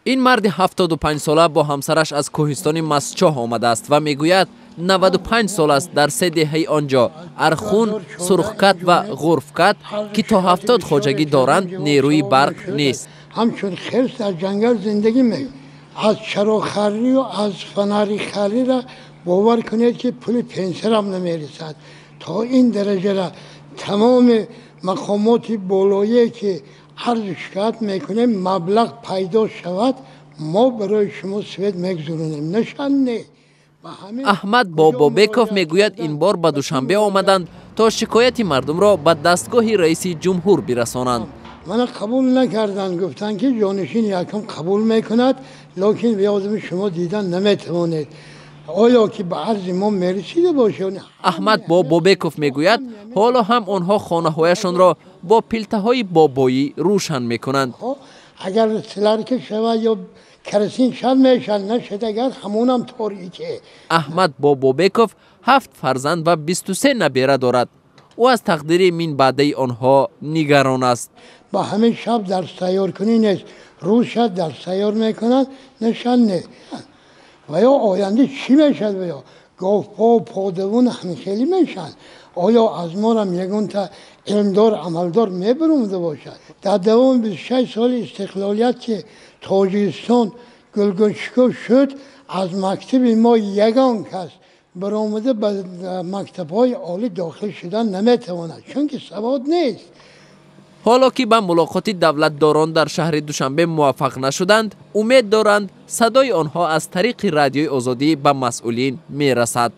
این مرد 75 ساله با همسرش از کوهستان مسچاه آمده است و میگوید 95 سال است در 3 دهه آنجا ارخون، سرخکت و غرفکت که تا 70 خواجگی دارند نیروی برق نیست. همچون خرس در جنگل زندگی می از چراغ‌خری و از فناری خری را باور کنید که پول پنسر هم نمیرسد. تا این درجه را تمام مقامات بالایی که عرض شکایت میکنیم مبلغ پیدا شود ما برای شما سوید میگذارونیم. نشان نه. احمد بابابکوف میگوید این بار به دوشنبه آمدند تا شکایت مردم را به دستگاه رئیس جمهور برسانند. من قبول نکردند، گفتند که جانشین یکم قبول میکند لکن بیادم شما دیدن نمیتوانید. آیا که به عرض ما میرسیده باشه؟ احمد بابابکوف میگوید حالا هم آنها خانه هایشان را با پلته های بابایی روشن میکنند. اگر سلرکه شود یا کرسین شد میشن، نشد اگر همونم تاریکه. احمد بابابکوف 7 فرزند و 23 نبیره دارد. او از تقدیر من بعده آنها نگران است. با همین شب در سیار کنی نیست، روز شد در سیار میکنند نشان نه. و یا آینده چی میشد و یا گاف پا و پادوون همین خیلی میشن. آیا از ما هم یکون تا علمدار عملدار میبرونده باشد؟ در دوام 26 سال استقلالیت که تاجیکستان گلگونشکو شد از مکتب ما یگان کس برآمده به مکتب های عالی داخل شدن نمیتواند چون که سواد نیست. حالا که به ملاقات دولتداران در شهر دوشنبه موفق نشدند، امید دارند صدای آنها از طریق رادیوی آزادی به مسئولین میرسد.